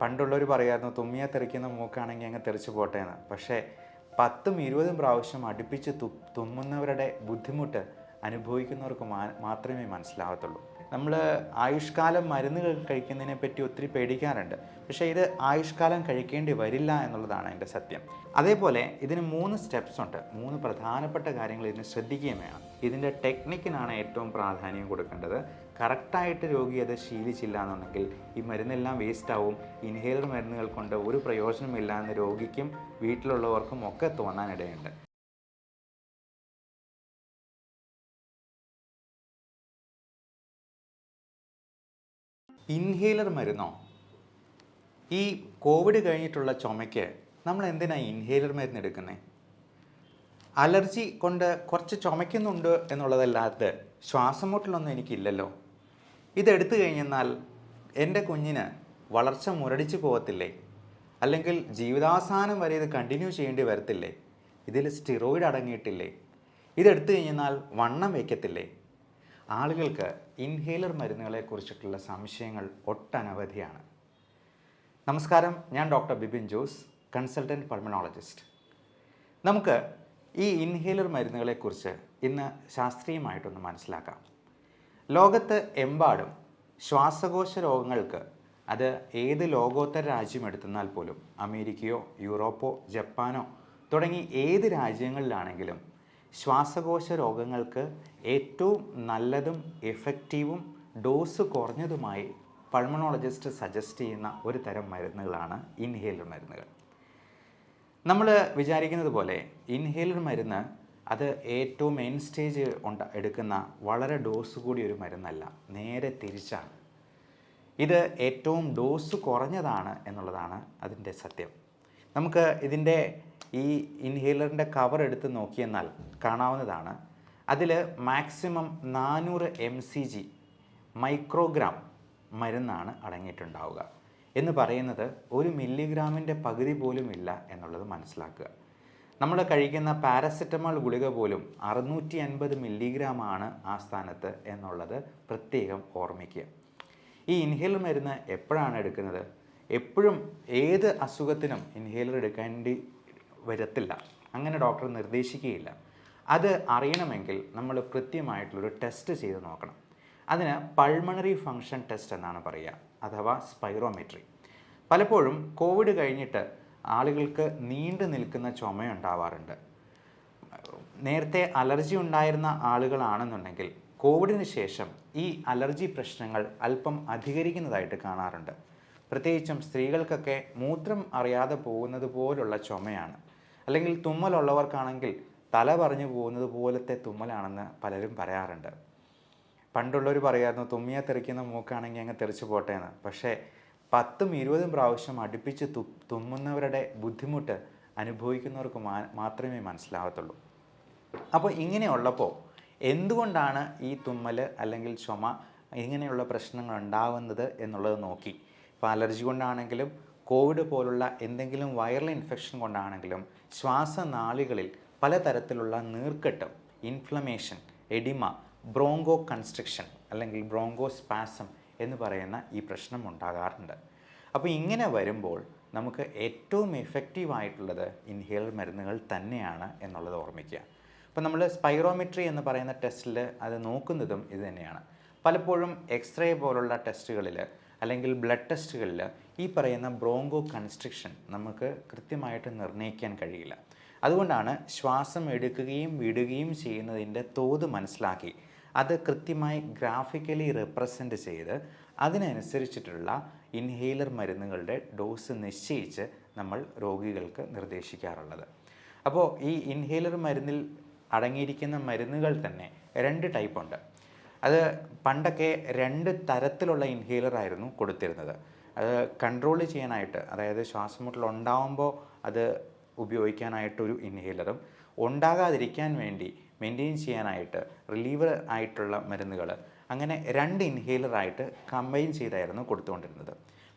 പണ്ടുള്ളവർ പറയായിരുന്നു തുമ്മിയെ തെറിക്കുന്ന മൂക്കാണെങ്കിൽ അങ്ങ് തെറിച്ച് പോട്ടെ എന്ന്. പക്ഷേ 10ഉം 20ഉം പ്രാവശ്യം അടുപ്പിച്ച് തുമ്മുന്നവരുടെ ബുദ്ധിമുട്ട് അനുഭവിക്കുന്നവർക്ക് മാത്രമേ മനസ്സിലാകത്തുള്ളൂ. നമ്മൾ ആയുഷ്കാലം മരുന്നുകൾ കഴിക്കുന്നതിനെ പറ്റി ഒത്തിരി പേടിക്കാറുണ്ട്. പക്ഷേ ഇത് ആയുഷ്കാലം കഴിക്കേണ്ടി വരില്ല എന്നുള്ളതാണ് എൻ്റെ സത്യം. അതേപോലെ ഇതിന് 3 സ്റ്റെപ്സ് ഉണ്ട്. 3 പ്രധാനപ്പെട്ട കാര്യങ്ങൾ ഇതിന് ശ്രദ്ധിക്കുകയും വേണം. ഇതിൻ്റെ ടെക്നിക്കിനാണ് ഏറ്റവും പ്രാധാന്യം കൊടുക്കേണ്ടത്. കറക്റ്റായിട്ട് രോഗി അത് ശീലിച്ചില്ല എന്നുണ്ടെങ്കിൽ ഈ മരുന്നെല്ലാം വേസ്റ്റ് ആവും. ഇൻഹേലർ മരുന്നുകൾ കൊണ്ട് ഒരു പ്രയോജനമില്ല എന്ന് രോഗിക്കും വീട്ടിലുള്ളവർക്കും ഒക്കെ തോന്നാനിടയുണ്ട്. ഇൻഹേലർ മരുന്നോ? ഈ കോവിഡ് കഴിഞ്ഞിട്ടുള്ള ചുമയ്ക്ക് നമ്മൾ എന്തിനാണ് ഇൻഹേലർ മരുന്ന് എടുക്കുന്നത്? അലർജി കൊണ്ട് കുറച്ച് ചുമയ്ക്കുന്നുണ്ട് എന്നുള്ളതല്ലാതെ ശ്വാസം മുട്ടലൊന്നും എനിക്കില്ലല്ലോ. ഇതെടുത്തു കഴിഞ്ഞെന്നാൽ എൻ്റെ കുഞ്ഞിന് വളർച്ച മുരടിച്ച് പോകത്തില്ലേ? അല്ലെങ്കിൽ ജീവിതാവസാനം വരെ ഇത് കണ്ടിന്യൂ ചെയ്യേണ്ടി വരത്തില്ലേ? ഇതിൽ സ്റ്റിറോയിഡ് അടങ്ങിയിട്ടില്ലേ? ഇതെടുത്തു കഴിഞ്ഞാൽ വണ്ണം വയ്ക്കത്തില്ലേ? ആളുകൾക്ക് ഇൻഹേലർ മരുന്നുകളെക്കുറിച്ചിട്ടുള്ള സംശയങ്ങൾ ഒട്ടനവധിയാണ്. നമസ്കാരം, ഞാൻ doctor Bipin Jose, consultant pulmonologist. നമുക്ക് ഈ ഇൻഹേലർ മരുന്നുകളെക്കുറിച്ച് ഇന്ന് ശാസ്ത്രീയമായിട്ടൊന്ന് മനസ്സിലാക്കാം. ലോകത്ത് എമ്പാടും ശ്വാസകോശ രോഗങ്ങൾക്ക്, അത് ഏത് ലോകോത്തര രാജ്യം എടുത്തെന്നാൽ പോലും അമേരിക്കയോ യൂറോപ്പോ ജപ്പാനോ തുടങ്ങി ഏത് രാജ്യങ്ങളിലാണെങ്കിലും ശ്വാസകോശ രോഗങ്ങൾക്ക് ഏറ്റവും നല്ലതും എഫക്റ്റീവും ഡോസ് കുറഞ്ഞതുമായി പൾമണോളജിസ്റ്റ് സജസ്റ്റ് ചെയ്യുന്ന ഒരു തരം മരുന്നുകളാണ് ഇൻഹേലർ മരുന്നുകൾ. നമ്മൾ വിചാരിക്കുന്നത് പോലെ ഇൻഹേലർ മരുന്ന് അത് ഏറ്റവും എൻഡ് സ്റ്റേജ് എടുക്കുന്ന വളരെ ഡോസ് കൂടിയ ഒരു മരുന്നല്ല, നേരെ തിരിച്ചാണ്. ഇത് ഏറ്റവും ഡോസ് കുറഞ്ഞതാണ് എന്നുള്ളതാണ് അതിൻ്റെ സത്യം. നമുക്ക് ഇതിൻ്റെ ഈ ഇൻഹേലറിൻ്റെ കവർ എടുത്ത് നോക്കിയെന്നാൽ കാണാവുന്നതാണ്. അതിൽ മാക്സിമം 400 mcg മൈക്രോഗ്രാം മരുന്നാണ് അടങ്ങിയിട്ടുണ്ടാവുക. എന്ന് പറയുന്നത് 1 മില്ലിഗ്രാമിൻ്റെ പകുതി പോലും ഇല്ല എന്നുള്ളത് മനസ്സിലാക്കുക. നമ്മൾ കഴിക്കുന്ന പാരസെറ്റമോൾ ഗുളിക പോലും 650 മില്ലിഗ്രാമാണ് ആ സ്ഥാനത്ത് എന്നുള്ളത് പ്രത്യേകം ഓർമ്മിക്കുക. ഈ ഇൻഹേലർ മരുന്ന് എപ്പോഴാണ് എടുക്കുന്നത്? എപ്പോഴും ഏത് അസുഖത്തിനും ഇൻഹേലർ എടുക്കേണ്ടി വരത്തില്ല, അങ്ങനെ ഡോക്ടർ നിർദ്ദേശിക്കുകയില്ല. അത് അറിയണമെങ്കിൽ നമ്മൾ കൃത്യമായിട്ടുള്ളൊരു ടെസ്റ്റ് ചെയ്ത് നോക്കണം. അതിന് പൾമണറി ഫങ്ഷൻ ടെസ്റ്റ് എന്നാണ് പറയുക, അഥവാ സ്പൈറോമെട്രി. പലപ്പോഴും കോവിഡ് കഴിഞ്ഞിട്ട് ആളുകൾക്ക് നീണ്ടു നിൽക്കുന്ന ചുമയുണ്ടാവാറുണ്ട്. നേരത്തെ അലർജി ഉണ്ടായിരുന്ന ആളുകളാണെന്നുണ്ടെങ്കിൽ കോവിഡിന് ശേഷം ഈ അലർജി പ്രശ്നങ്ങൾ അല്പം അധികരിക്കുന്നതായിട്ട് കാണാറുണ്ട്. പ്രത്യേകിച്ചും സ്ത്രീകൾക്കൊക്കെ മൂത്രം അറിയാതെ പോകുന്നത് പോലുള്ള ചുമയാണ്. അല്ലെങ്കിൽ തുമ്മലുള്ളവർക്കാണെങ്കിൽ തല പറഞ്ഞു പോകുന്നത് പോലത്തെ തുമ്മലാണെന്ന് പലരും പറയാറുണ്ട്. പണ്ടുള്ളവർ പറയായിരുന്നു തുമ്മിയെ തെറിക്കുന്ന മൂക്കാണെങ്കിൽ അങ്ങ് തെറിച്ച് പോട്ടെ എന്ന്. പക്ഷേ 10ഉം 20ഉം പ്രാവശ്യം അടുപ്പിച്ച് തുമ്മുന്നവരുടെ ബുദ്ധിമുട്ട് അനുഭവിക്കുന്നവർക്ക് മാത്രമേ മനസ്സിലാകത്തുള്ളൂ. അപ്പോൾ ഇങ്ങനെയുള്ളപ്പോൾ എന്തുകൊണ്ടാണ് ഈ തുമ്മൽ അല്ലെങ്കിൽ ചുമ ഇങ്ങനെയുള്ള പ്രശ്നങ്ങൾ ഉണ്ടാവുന്നത് എന്നുള്ളത് നോക്കി. ഇപ്പോൾ അലർജി കൊണ്ടാണെങ്കിലും കോവിഡ് പോലുള്ള എന്തെങ്കിലും വൈറൽ ഇൻഫെക്ഷൻ കൊണ്ടാണെങ്കിലും ശ്വാസനാളികളിൽ പലതരത്തിലുള്ള നീർക്കെട്ടും, ഇൻഫ്ലമേഷൻ, എഡിമ, ബ്രോങ്കോ കൺസ്ട്രിക്ഷൻ അല്ലെങ്കിൽ ബ്രോങ്കോസ്പാസം എന്ന് പറയുന്ന ഈ പ്രശ്നം ഉണ്ടാകാറുണ്ട്. അപ്പോൾ ഇങ്ങനെ വരുമ്പോൾ നമുക്ക് ഏറ്റവും എഫക്റ്റീവായിട്ടുള്ളത് ഇൻഹേലർ മരുന്നുകൾ തന്നെയാണ് എന്നുള്ളത് ഓർമ്മിക്കുക. അപ്പോൾ നമ്മൾ സ്പൈറോമെട്രി എന്ന് പറയുന്ന ടെസ്റ്റിൽ അത് നോക്കുന്നതും ഇത് തന്നെയാണ്. പലപ്പോഴും എക്സ്റേ പോലുള്ള ടെസ്റ്റുകളിൽ അല്ലെങ്കിൽ ബ്ലഡ് ടെസ്റ്റുകളിൽ ഈ പറയുന്ന ബ്രോങ്കോ കൺസ്ട്രിക്ഷൻ നമുക്ക് കൃത്യമായിട്ട് നിർണ്ണയിക്കാൻ കഴിയില്ല. അതുകൊണ്ടാണ് ശ്വാസം എടുക്കുകയും വിടുകയും ചെയ്യുന്നതിൻ്റെ തോത് മനസ്സിലാക്കി അത് കൃത്യമായി ഗ്രാഫിക്കലി റെപ്രസെൻ്റ് ചെയ്ത് അതിനനുസരിച്ചിട്ടുള്ള ഇൻഹേലർ മരുന്നുകളുടെ ഡോസ് നിശ്ചയിച്ച് നമ്മൾ രോഗികൾക്ക് നിർദ്ദേശിക്കാറുള്ളത്. അപ്പോൾ ഈ ഇൻഹേലർ മരുന്നിൽ അടങ്ങിയിരിക്കുന്ന മരുന്നുകൾ തന്നെ 2 ടൈപ്പ് ഉണ്ട്. അത് പണ്ടൊക്കെ 2 തരത്തിലുള്ള ഇൻഹേലറായിരുന്നു കൊടുത്തിരുന്നത്. അത് കൺട്രോൾ ചെയ്യാനായിട്ട്, അതായത് ശ്വാസമുട്ടൽ ഉണ്ടാകുമ്പോൾ അത് ഉപയോഗിക്കാനായിട്ടൊരു ഇൻഹേലറും ഉണ്ടാകാതിരിക്കാൻ വേണ്ടി മെയിൻറ്റെയിൻ ചെയ്യാനായിട്ട് റിലീവർ ആയിട്ടുള്ള മരുന്നുകൾ, അങ്ങനെ 2 ഇൻഹേലറായിട്ട് കമ്പൈൻ ചെയ്തായിരുന്നു കൊടുത്തുകൊണ്ടിരുന്നത്.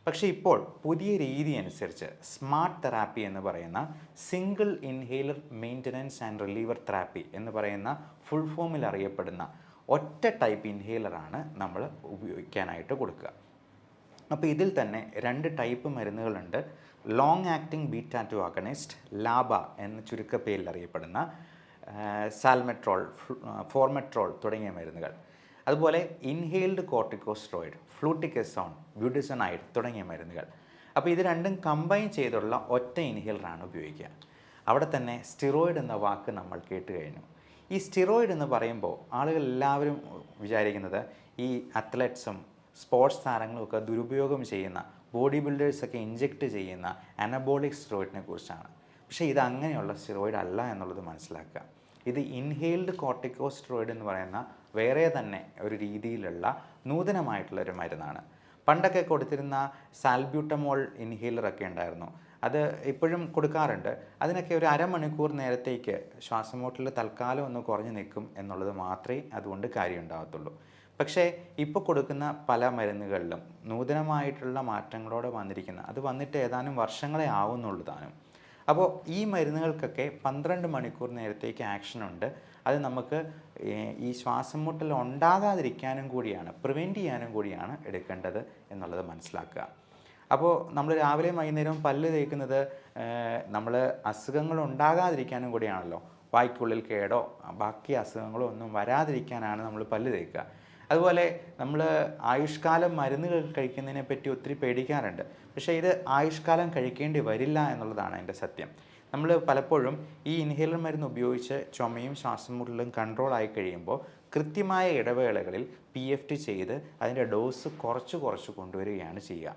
പക്ഷേ ഇപ്പോൾ പുതിയ രീതി അനുസരിച്ച് സ്മാർട്ട് തെറാപ്പി എന്ന് പറയുന്ന single inhaler maintenance and reliever therapy എന്ന് പറയുന്ന ഫുൾ ഫോമിൽ അറിയപ്പെടുന്ന ഒറ്റ ടൈപ്പ് ഇൻഹേലറാണ് നമ്മൾ ഉപയോഗിക്കാനായിട്ട് കൊടുക്കുക. അപ്പോൾ ഇതിൽ തന്നെ 2 ടൈപ്പ് മരുന്നുകളുണ്ട്. Long acting beta 2 agonist, LABA എന്ന ചുരുക്കപ്പേരിൽ അറിയപ്പെടുന്ന സാൽമെട്രോൾ, ഫോർമെട്രോൾ തുടങ്ങിയ മരുന്നുകൾ. അതുപോലെ ഇൻഹെയിൽഡ് കോർട്ടിക്കോസ്റ്റ്രോയിഡ്, ഫ്ലൂട്ടിക്കസോൺ, ബ്യൂട്ടിസണൈഡ് തുടങ്ങിയ മരുന്നുകൾ. അപ്പോൾ ഇത് രണ്ടും കമ്പൈൻ ചെയ്തുള്ള ഒറ്റ ഇൻഹേലറാണ് ഉപയോഗിക്കുക. അവിടെ തന്നെ സ്റ്റിറോയിഡ് എന്ന വാക്ക് നമ്മൾ കേട്ട് കഴിഞ്ഞു. ഈ സ്റ്റിറോയിഡ് എന്ന് പറയുമ്പോൾ ആളുകൾ എല്ലാവരും വിചാരിക്കുന്നത് ഈ അത്ലറ്റ്സും സ്പോർട്സ് താരങ്ങളും ഒക്കെ ദുരുപയോഗം ചെയ്യുന്ന, ബോഡി ബിൽഡേഴ്സൊക്കെ ഇഞ്ചെക്റ്റ് ചെയ്യുന്ന അനബോളിക് സ്റ്റിറോയിഡിനെ കുറിച്ചാണ്. പക്ഷേ ഇത് അങ്ങനെയുള്ള സ്റ്റിറോയിഡ് അല്ല എന്നുള്ളത് മനസ്സിലാക്കുക. ഇത് ഇൻഹെയിൽഡ് കോർട്ടിക്കോസ്റ്റ്രോയിഡ് എന്ന് പറയുന്ന വേറെ തന്നെ ഒരു രീതിയിലുള്ള നൂതനമായിട്ടുള്ളൊരു മരുന്നാണ്. പണ്ടൊക്കെ കൊടുത്തിരുന്ന സാൽബ്യൂട്ടമോൾ ഇൻഹേലറൊക്കെ ഉണ്ടായിരുന്നു, അത് ഇപ്പോഴും കൊടുക്കാറുണ്ട്. അതിനൊക്കെ ഒരു അരമണിക്കൂർ നേരത്തേക്ക് ശ്വാസമുട്ടൽ തൽക്കാലം ഒന്ന് കുറഞ്ഞു നിൽക്കും എന്നുള്ളത് മാത്രമേ അതുകൊണ്ട് കാര്യം ഉണ്ടാകത്തുള്ളൂ. പക്ഷേ ഇപ്പോൾ കൊടുക്കുന്ന പല മരുന്നുകളിലും നൂതനമായിട്ടുള്ള മാറ്റങ്ങളോടെ വന്നിരിക്കുന്ന, അത് വന്നിട്ട് ഏതാനും വർഷങ്ങളെ ആവുന്നുള്ളൂ താനും. അപ്പോൾ ഈ മരുന്നുകൾക്കൊക്കെ 12 മണിക്കൂർ നേരത്തേക്ക് ആക്ഷനുണ്ട്. അത് നമുക്ക് ഈ ശ്വാസം മുട്ടൽ ഉണ്ടാകാതിരിക്കാനും കൂടിയാണ്, പ്രിവെൻറ്റ് ചെയ്യാനും കൂടിയാണ് എടുക്കേണ്ടത് എന്നുള്ളത് മനസ്സിലാക്കുക. അപ്പോൾ നമ്മൾ രാവിലെയും വൈകുന്നേരവും പല്ല് തേക്കുന്നത് നമ്മൾ അസുഖങ്ങൾ ഉണ്ടാകാതിരിക്കാനും കൂടിയാണല്ലോ. വായ്ക്കുള്ളിൽ കേടോ ബാക്കി അസുഖങ്ങളോ ഒന്നും വരാതിരിക്കാനാണ് നമ്മൾ പല്ല് തേക്കുക. അതുപോലെ നമ്മൾ ആയുഷ്കാലം മരുന്നുകൾ കഴിക്കുന്നതിനെ പറ്റി ഒത്തിരി പേടിക്കാറുണ്ട്. പക്ഷേ ഇത് ആയുഷ്കാലം കഴിക്കേണ്ടി വരില്ല എന്നുള്ളതാണ് അതിൻ്റെ സത്യം. നമ്മൾ പലപ്പോഴും ഈ ഇൻഹേലർ മരുന്ന് ഉപയോഗിച്ച് ചുമയും ശ്വാസം മുട്ടലും കൺട്രോൾ ആയി കഴിയുമ്പോൾ കൃത്യമായ ഇടവേളകളിൽ PFT ചെയ്ത് അതിൻ്റെ ഡോസ് കുറച്ച് കൊണ്ടുവരികയാണ് ചെയ്യുക.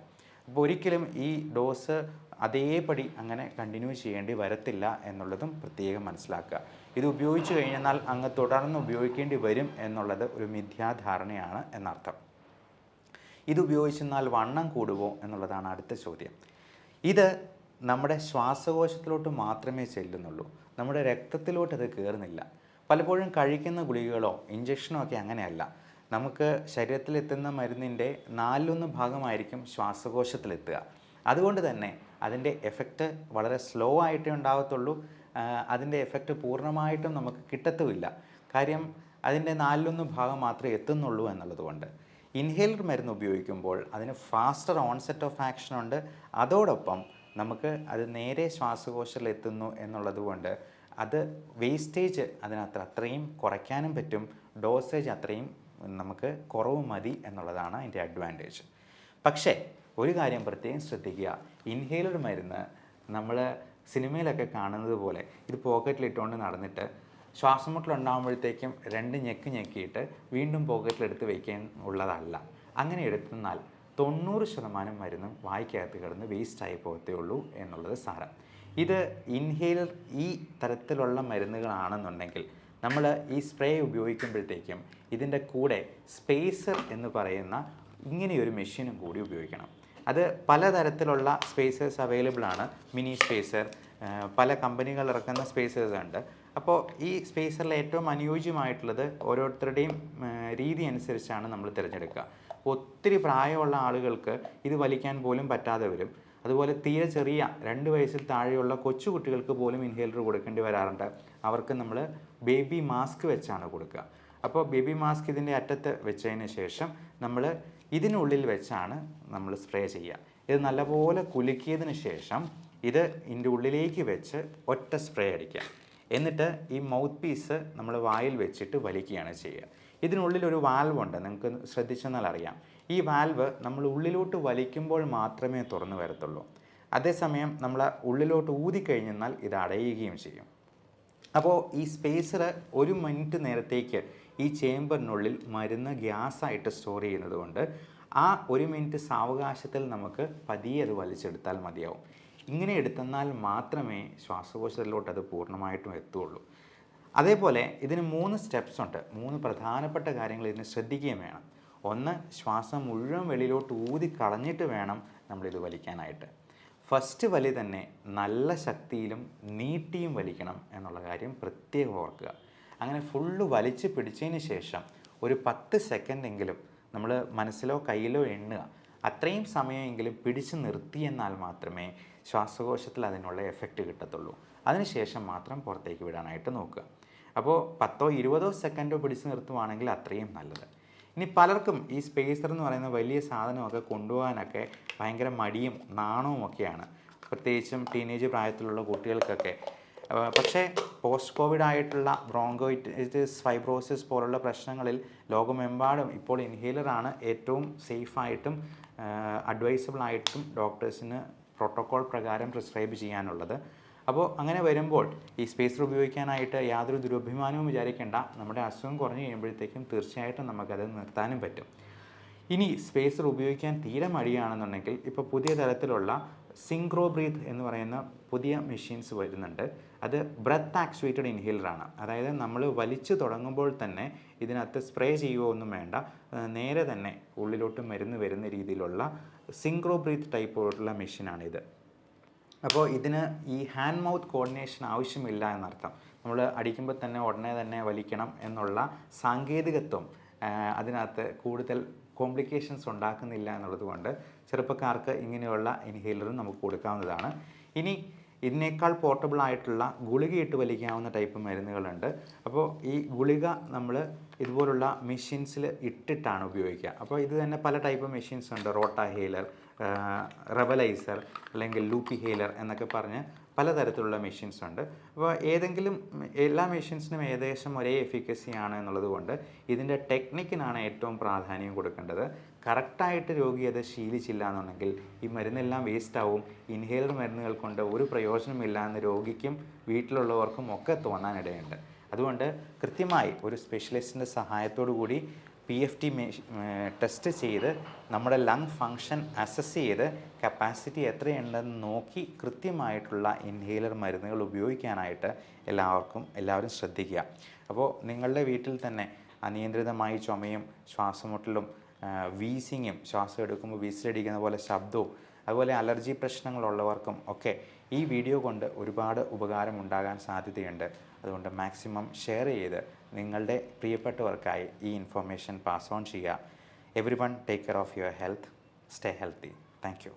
അപ്പോൾ ഒരിക്കലും ഈ ഡോസ് അതേപടി അങ്ങനെ കണ്ടിന്യൂ ചെയ്യേണ്ടി വരത്തില്ല എന്നുള്ളതും പ്രത്യേകം മനസ്സിലാക്കുക. ഇത് ഉപയോഗിച്ച് കഴിഞ്ഞാൽ അങ്ങ് തുടർന്ന് ഉപയോഗിക്കേണ്ടി വരും എന്നുള്ളത് ഒരു മിഥ്യാധാരണയാണ് എന്നർത്ഥം. ഇത് ഉപയോഗിച്ചെന്നാൽ വണ്ണം കൂടുമോ എന്നുള്ളതാണ് അടുത്ത ചോദ്യം. ഇത് നമ്മുടെ ശ്വാസകോശത്തിലോട്ട് മാത്രമേ ചെല്ലുന്നുള്ളൂ, നമ്മുടെ രക്തത്തിലോട്ട് അത് കയറുന്നില്ല. പലപ്പോഴും കഴിക്കുന്ന ഗുളികകളോ ഇഞ്ചക്ഷനോ ഒക്കെ അങ്ങനെയല്ല. നമുക്ക് ശരീരത്തിലെത്തുന്ന മരുന്നിൻ്റെ 4/1 ഭാഗമായിരിക്കും ശ്വാസകോശത്തിലെത്തുക. അതുകൊണ്ട് തന്നെ അതിൻ്റെ എഫക്റ്റ് വളരെ സ്ലോ ആയിട്ടേ ഉണ്ടാകത്തുള്ളൂ. അതിൻ്റെ എഫക്റ്റ് പൂർണ്ണമായിട്ടും നമുക്ക് കിട്ടത്തുമില്ല. കാര്യം അതിൻ്റെ 4/1 ഭാഗം മാത്രമേ എത്തുന്നുള്ളൂ എന്നുള്ളതുകൊണ്ട്. ഇൻഹേലർ മരുന്ന് ഉപയോഗിക്കുമ്പോൾ അതിന് ഫാസ്റ്റർ ഓൺസെറ്റ് ഓഫ് ആക്ഷൻ ഉണ്ട്. അതോടൊപ്പം നമുക്ക് അത് നേരെ ശ്വാസകോശത്തിൽ എത്തുന്നു എന്നുള്ളത് കൊണ്ട് അത് വേസ്റ്റേജ് അതിനകത്ത് അത്രയും കുറയ്ക്കാനും പറ്റും, ഡോസേജ് അത്രയും നമുക്ക് കുറവ് മതി എന്നുള്ളതാണ് അതിൻ്റെ അഡ്വാൻറ്റേജ്. പക്ഷേ ഒരു കാര്യം പ്രത്യേകം ശ്രദ്ധിക്കുക, ഇൻഹേലർ മരുന്ന് നമ്മൾ സിനിമയിലൊക്കെ കാണുന്നത് പോലെ ഇത് പോക്കറ്റിലിട്ടുകൊണ്ട് നടന്നിട്ട് ശ്വാസം മുട്ടലുണ്ടാകുമ്പോഴത്തേക്കും 2 ഞെക്കിയിട്ട് വീണ്ടും പോക്കറ്റിലെടുത്ത് വയ്ക്കാൻ ഉള്ളതല്ല. അങ്ങനെ എടുത്തെന്നാൽ 90% മരുന്നും വായ്ക്കകത്ത് കിടന്ന് വേസ്റ്റായി പോകത്തേ ഉള്ളൂ എന്നുള്ളത് സാരം. ഇത് ഇൻഹേലർ ഈ തരത്തിലുള്ള മരുന്നുകളാണെന്നുണ്ടെങ്കിൽ നമ്മൾ ഈ സ്പ്രേ ഉപയോഗിക്കുമ്പോഴത്തേക്കും ഇതിൻ്റെ കൂടെ സ്പേസർ എന്ന് പറയുന്ന ഇങ്ങനെയൊരു മെഷീനും കൂടി ഉപയോഗിക്കണം. അത് പലതരത്തിലുള്ള സ്പേസേഴ്സ് അവൈലബിൾ ആണ്. മിനി സ്പേസർ, പല കമ്പനികൾ ഇറക്കുന്ന സ്പേസേഴ്സ് ഉണ്ട്. അപ്പോൾ ഈ സ്പേസറിൽ ഏറ്റവും അനുയോജ്യമായിട്ടുള്ളത് ഓരോരുത്തരുടെയും രീതി അനുസരിച്ചാണ് നമ്മൾ തിരഞ്ഞെടുക്കുക. ഒത്തിരി പ്രായമുള്ള ആളുകൾക്ക് ഇത് വലിക്കാൻ പോലും പറ്റാതെ വരും. അതുപോലെ തീരെ ചെറിയ 2 വയസ്സിൽ താഴെയുള്ള കൊച്ചു കുട്ടികൾക്ക് പോലും ഇൻഹേലർ കൊടുക്കേണ്ടി വരാറുണ്ട്. അവർക്ക് നമ്മൾ ബേബി മാസ്ക് വെച്ചാണ് കൊടുക്കുക. അപ്പോൾ ബേബി മാസ്ക് ഇതിൻ്റെ അറ്റത്ത് വെച്ചതിന് ശേഷം നമ്മൾ ഇതിനുള്ളിൽ വെച്ചാണ് നമ്മൾ സ്പ്രേ ചെയ്യുക. ഇത് നല്ലപോലെ കുലുക്കിയതിന് ശേഷം ഇത് ഇതിൻ്റെ ഉള്ളിലേക്ക് വെച്ച് ഒറ്റ സ്പ്രേ അടിക്കുക. എന്നിട്ട് ഈ മൗത്ത് പീസ് നമ്മൾ വായിൽ വെച്ചിട്ട് വലിക്കുകയാണ് ചെയ്യുക. ഇതിനുള്ളിൽ ഒരു വാൽവ് ഉണ്ട്, നിങ്ങൾക്ക് ശ്രദ്ധിച്ചെന്നാൽ അറിയാം. ഈ വാൽവ് നമ്മൾ ഉള്ളിലോട്ട് വലിക്കുമ്പോൾ മാത്രമേ തുറന്നു വരത്തുള്ളൂ. അതേസമയം നമ്മൾ ഉള്ളിലോട്ട് ഊതിക്കഴിഞ്ഞാൽ ഇത് അടയുകയും ചെയ്യും. അപ്പോൾ ഈ സ്പേസർ 1 മിനിറ്റ് നേരത്തേക്ക് ഈ ചേമ്പറിനുള്ളിൽ മരുന്ന് ഗ്യാസായിട്ട് സ്റ്റോർ ചെയ്യുന്നത് കൊണ്ട് ആ 1 മിനിറ്റ് സാവകാശത്തിൽ നമുക്ക് പതിയെ അത് വലിച്ചെടുത്താൽ മതിയാവും. ഇങ്ങനെ എടുത്തെന്നാൽ മാത്രമേ ശ്വാസകോശത്തിലോട്ട് അത് പൂർണ്ണമായിട്ടും എത്തുകയുള്ളൂ. അതേപോലെ ഇതിന് 3 സ്റ്റെപ്സ് ഉണ്ട്. 3 പ്രധാനപ്പെട്ട കാര്യങ്ങൾ ഇതിന് ശ്രദ്ധിക്കുകയും വേണം. ഒന്ന്, ശ്വാസം മുഴുവൻ വെളിയിലോട്ട് ഊതി കളഞ്ഞിട്ട് വേണം നമ്മളിത് വലിക്കാനായിട്ട്. ഫസ്റ്റ് വലി തന്നെ നല്ല ശക്തിയിലും നീട്ടിയും വലിക്കണം എന്നുള്ള കാര്യം പ്രത്യേകം ഓർക്കുക. അങ്ങനെ ഫുള്ള് വലിച്ച് പിടിച്ചതിന് ശേഷം ഒരു 10 സെക്കൻഡെങ്കിലും നമ്മൾ മനസ്സിലോ കയ്യിലോ എണ്ണുക. അത്രയും സമയമെങ്കിലും പിടിച്ച് നിർത്തിയെന്നാൽ മാത്രമേ ശ്വാസകോശത്തിൽ അതിനുള്ള എഫക്റ്റ് കിട്ടത്തുള്ളൂ. അതിനുശേഷം മാത്രം പുറത്തേക്ക് വിടാനായിട്ട് നോക്കുക. അപ്പോൾ 10-20 സെക്കൻഡോ പിടിച്ച് നിർത്തുവാണെങ്കിൽ അത്രയും നല്ലത്. ഇനി പലർക്കും ഈ സ്പേസർ എന്ന് പറയുന്ന വലിയ സാധനമൊക്കെ കൊണ്ടുപോകാനൊക്കെ ഭയങ്കര മടിയും നാണവും ഒക്കെയാണ്, പ്രത്യേകിച്ചും ടീനേജ് പ്രായത്തിലുള്ള കുട്ടികൾക്കൊക്കെ. പക്ഷേ പോസ്റ്റ് കോവിഡ് ആയിട്ടുള്ള ബ്രോങ്കോയിറ്റിസ് ഫൈബ്രോസിസ് പോലുള്ള പ്രശ്നങ്ങളിൽ ലോകമെമ്പാടും ഇപ്പോൾ ഇൻഹേലറാണ് ഏറ്റവും സേഫായിട്ടും അഡ്വൈസബിളായിട്ടും ഡോക്ടേഴ്സിന് പ്രോട്ടോക്കോൾ പ്രകാരം പ്രിസ്ക്രൈബ് ചെയ്യാനുള്ളത്. അപ്പോൾ അങ്ങനെ വരുമ്പോൾ ഈ സ്പേസർ ഉപയോഗിക്കാനായിട്ട് യാതൊരു ദുരഭിമാനവും വിചാരിക്കേണ്ട. നമ്മുടെ അസുഖം കുറഞ്ഞു കഴിയുമ്പോഴത്തേക്കും തീർച്ചയായിട്ടും നമുക്കത് നിർത്താനും പറ്റും. ഇനി സ്പേസർ ഉപയോഗിക്കാൻ തീരെ മടിയാണെന്നുണ്ടെങ്കിൽ ഇപ്പോൾ പുതിയ തരത്തിലുള്ള സിങ്ക്രോ ബ്രീത്ത് എന്ന് പറയുന്ന പുതിയ മെഷീൻസ് വരുന്നുണ്ട്. അത് ബ്രെത്ത് ആക്ച്വേറ്റഡ് ഇൻഹേലറാണ്. അതായത് നമ്മൾ വലിച്ചു തുടങ്ങുമ്പോൾ തന്നെ ഇതിനകത്ത് സ്പ്രേ ചെയ്യുകയോ ഒന്നും വേണ്ട, നേരെ തന്നെ ഉള്ളിലോട്ട് മരുന്ന് വരുന്ന രീതിയിലുള്ള സിങ്ക്രോ ബ്രീത്ത് ടൈപ്പുള്ള മെഷീനാണിത്. അപ്പോൾ ഇതിന് ഈ ഹാൻഡ് മൗത്ത് കോർഡിനേഷൻ ആവശ്യമില്ല എന്നർത്ഥം. നമ്മൾ അടിക്കുമ്പോൾ തന്നെ ഉടനെ തന്നെ വലിക്കണം എന്നുള്ള സാങ്കേതികത്വം അതിനകത്ത് കൂടുതൽ കോംപ്ലിക്കേഷൻസ് ഉണ്ടാക്കുന്നില്ല എന്നുള്ളത് കൊണ്ട് ചെറുപ്പക്കാർക്ക് ഇങ്ങനെയുള്ള ഇൻഹേലറും നമുക്ക് കൊടുക്കാവുന്നതാണ്. ഇനി ഇതിനേക്കാൾ പോർട്ടബിൾ ആയിട്ടുള്ള ഗുളികയിട്ട് വലിക്കാവുന്ന ടൈപ്പ് മരുന്നുകളുണ്ട്. അപ്പോൾ ഈ ഗുളിക നമ്മൾ ഇതുപോലുള്ള മെഷീൻസിൽ ഇട്ടിട്ടാണ് ഉപയോഗിക്കുക. അപ്പോൾ ഇത് തന്നെ പല ടൈപ്പ് മെഷീൻസ് ഉണ്ട്. റോട്ടാ ഹെയിലർ, റെബലൈസർ അല്ലെങ്കിൽ ലൂപ്പി ഹെയിലർ എന്നൊക്കെ പറഞ്ഞ് പലതരത്തിലുള്ള മെഷീൻസ് ഉണ്ട്. അപ്പോൾ എല്ലാ മെഷീൻസിനും ഏകദേശം ഒരേ എഫിക്കസി ആണ് എന്നുള്ളത് കൊണ്ട് ഇതിൻ്റെ ടെക്നിക്കിനാണ് ഏറ്റവും പ്രാധാന്യം കൊടുക്കേണ്ടത്. കറക്റ്റായിട്ട് രോഗി അത് ശീലിച്ചില്ല എന്നുണ്ടെങ്കിൽ ഈ മരുന്നെല്ലാം വേസ്റ്റ് ആവും. ഇൻഹേലർ മരുന്നുകൾ കൊണ്ട് ഒരു പ്രയോജനമില്ല എന്ന് രോഗിക്കും വീട്ടിലുള്ളവർക്കും ഒക്കെ തോന്നാനിടയുണ്ട്. അതുകൊണ്ട് കൃത്യമായി ഒരു സ്പെഷ്യലിസ്റ്റിൻ്റെ സഹായത്തോടു കൂടി PFT ടെസ്റ്റ് ചെയ്ത് നമ്മുടെ ലങ് ഫങ്ഷൻ അസസ് ചെയ്ത് കപ്പാസിറ്റി എത്രയുണ്ടെന്ന് നോക്കി കൃത്യമായിട്ടുള്ള ഇൻഹേലർ മരുന്നുകൾ ഉപയോഗിക്കാനായിട്ട് എല്ലാവരും ശ്രദ്ധിക്കുക. അപ്പോൾ നിങ്ങളുടെ വീട്ടിൽ തന്നെ അനിയന്ത്രിതമായി ചുമയും ശ്വാസമുട്ടലും വീസിങ്ങും, ശ്വാസം എടുക്കുമ്പോൾ വിസിലടിക്കുന്ന പോലെ ശബ്ദവും, അതുപോലെ അലർജി പ്രശ്നങ്ങളുള്ളവർക്കും ഒക്കെ ഈ വീഡിയോ കൊണ്ട് ഒരുപാട് ഉപകാരം ഉണ്ടാകാൻ സാധ്യതയുണ്ട്. അതുകൊണ്ട് മാക്സിമം ഷെയർ ചെയ്ത് നിങ്ങളുടെ പ്രിയപ്പെട്ടവർക്കായി ഈ ഇൻഫർമേഷൻ പാസ് ഓൺ ചെയ്യുക. Everyone take care of your health. Stay healthy. Thank you.